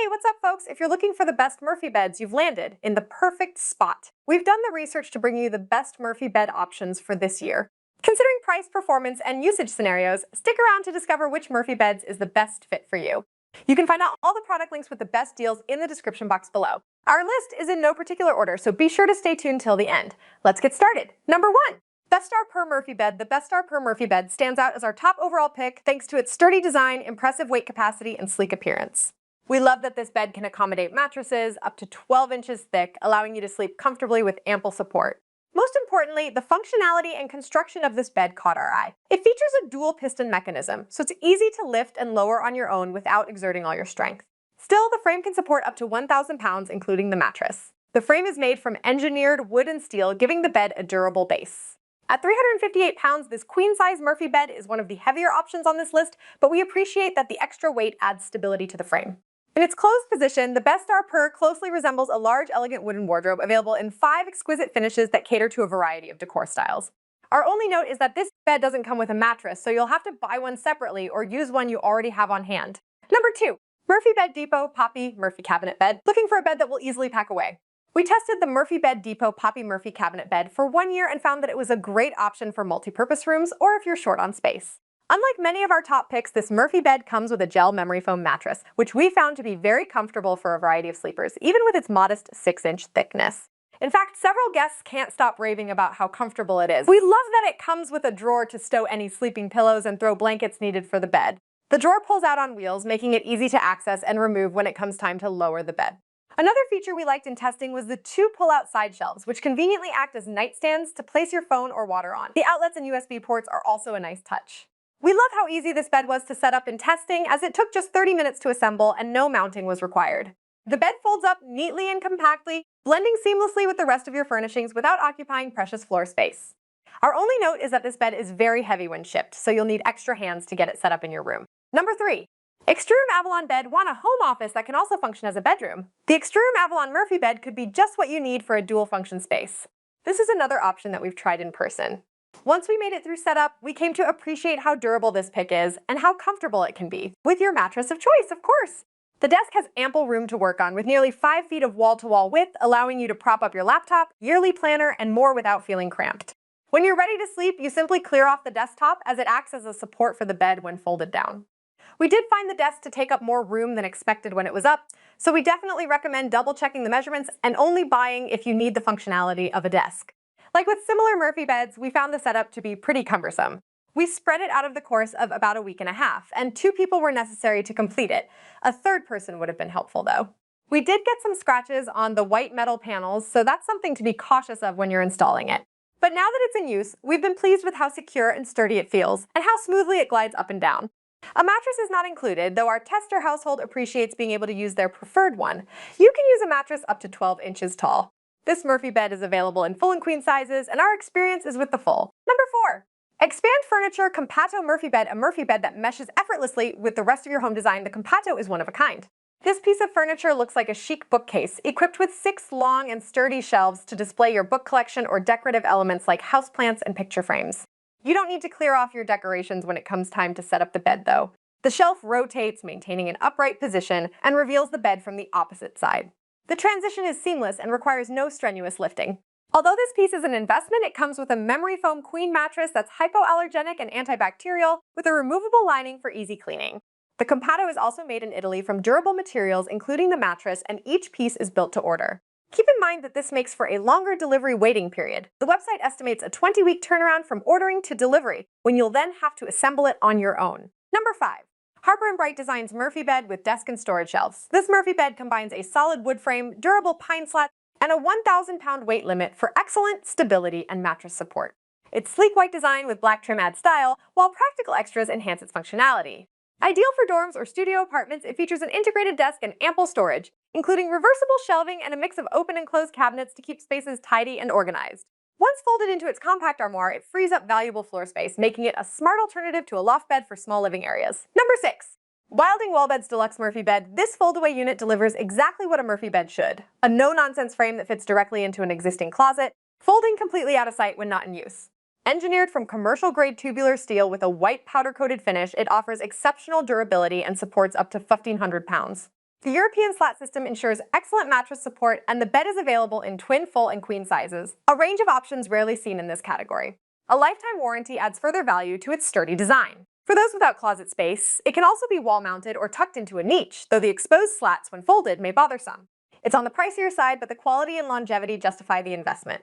Hey, what's up folks? If you're looking for the best Murphy beds, you've landed in the perfect spot. We've done the research to bring you the best Murphy bed options for this year. Considering price, performance, and usage scenarios, stick around to discover which Murphy beds is the best fit for you. You can find out all the product links with the best deals in the description box below. Our list is in no particular order, so be sure to stay tuned till the end. Let's get started. Number 1. Bestar Pur Murphy Bed. The Bestar Pur Murphy Bed stands out as our top overall pick thanks to its sturdy design, impressive weight capacity, and sleek appearance. We love that this bed can accommodate mattresses up to 12 inches thick, allowing you to sleep comfortably with ample support. Most importantly, the functionality and construction of this bed caught our eye. It features a dual piston mechanism, so it's easy to lift and lower on your own without exerting all your strength. Still, the frame can support up to 1,000 pounds, including the mattress. The frame is made from engineered wood and steel, giving the bed a durable base. At 358 pounds, this queen-size Murphy bed is one of the heavier options on this list, but we appreciate that the extra weight adds stability to the frame. In its closed position, the Bestar Pur closely resembles a large, elegant wooden wardrobe available in 5 exquisite finishes that cater to a variety of decor styles. Our only note is that this bed doesn't come with a mattress, so you'll have to buy one separately or use one you already have on hand. Number 2. Murphy Bed Depot Poppy Murphy Cabinet Bed. Looking for a bed that will easily pack away? We tested the Murphy Bed Depot Poppy Murphy Cabinet Bed for 1 year and found that it was a great option for multi-purpose rooms or if you're short on space. Unlike many of our top picks, this Murphy bed comes with a gel memory foam mattress, which we found to be very comfortable for a variety of sleepers, even with its modest 6-inch thickness. In fact, several guests can't stop raving about how comfortable it is. We love that it comes with a drawer to stow any sleeping pillows and throw blankets needed for the bed. The drawer pulls out on wheels, making it easy to access and remove when it comes time to lower the bed. Another feature we liked in testing was the 2 pull-out side shelves, which conveniently act as nightstands to place your phone or water on. The outlets and USB ports are also a nice touch. We love how easy this bed was to set up in testing, as it took just 30 minutes to assemble and no mounting was required. The bed folds up neatly and compactly, blending seamlessly with the rest of your furnishings without occupying precious floor space. Our only note is that this bed is very heavy when shipped, so you'll need extra hands to get it set up in your room. Number 3. Xtraroom Avalon Bed. Want a home office that can also function as a bedroom? The Xtraroom Avalon Murphy Bed could be just what you need for a dual function space. This is another option that we've tried in person. Once we made it through setup, we came to appreciate how durable this pick is and how comfortable it can be, with your mattress of choice, of course. The desk has ample room to work on, with nearly 5 feet of wall-to-wall width, allowing you to prop up your laptop, yearly planner, and more without feeling cramped. When you're ready to sleep, you simply clear off the desktop, as it acts as a support for the bed when folded down. We did find the desk to take up more room than expected when it was up, so we definitely recommend double-checking the measurements and only buying if you need the functionality of a desk. Like with similar Murphy beds, we found the setup to be pretty cumbersome. We spread it out of the course of about a week and a half, and 2 people were necessary to complete it. A third person would have been helpful though. We did get some scratches on the white metal panels, so that's something to be cautious of when you're installing it. But now that it's in use, we've been pleased with how secure and sturdy it feels, and how smoothly it glides up and down. A mattress is not included, though our tester household appreciates being able to use their preferred one. You can use a mattress up to 12 inches tall. This Murphy bed is available in full and queen sizes, and our experience is with the full. Number 4. Expand Furniture Compatto Murphy Bed. A Murphy bed that meshes effortlessly with the rest of your home design. The Compatto is one of a kind. This piece of furniture looks like a chic bookcase, equipped with 6 long and sturdy shelves to display your book collection or decorative elements like houseplants and picture frames. You don't need to clear off your decorations when it comes time to set up the bed though. The shelf rotates, maintaining an upright position, and reveals the bed from the opposite side. The transition is seamless and requires no strenuous lifting. Although this piece is an investment, it comes with a memory foam queen mattress that's hypoallergenic and antibacterial, with a removable lining for easy cleaning. The Compatto is also made in Italy from durable materials, including the mattress, and each piece is built to order. Keep in mind that this makes for a longer delivery waiting period. The website estimates a 20-week turnaround from ordering to delivery, when you'll then have to assemble it on your own. Number 5. Harper & Bright designs Murphy Bed with desk and storage shelves. This Murphy bed combines a solid wood frame, durable pine slats, and a 1,000-pound weight limit for excellent stability and mattress support. Its sleek white design with black trim adds style, while practical extras enhance its functionality. Ideal for dorms or studio apartments, it features an integrated desk and ample storage, including reversible shelving and a mix of open and closed cabinets to keep spaces tidy and organized. Once folded into its compact armoire, it frees up valuable floor space, making it a smart alternative to a loft bed for small living areas. Number 6. Wilding Wallbeds Deluxe Murphy Bed. This foldaway unit delivers exactly what a Murphy bed should. A no-nonsense frame that fits directly into an existing closet, folding completely out of sight when not in use. Engineered from commercial-grade tubular steel with a white powder-coated finish, it offers exceptional durability and supports up to 1,500 pounds. The European slat system ensures excellent mattress support, and the bed is available in twin, full, and queen sizes, a range of options rarely seen in this category. A lifetime warranty adds further value to its sturdy design. For those without closet space, it can also be wall-mounted or tucked into a niche, though the exposed slats when folded may bother some. It's on the pricier side, but the quality and longevity justify the investment.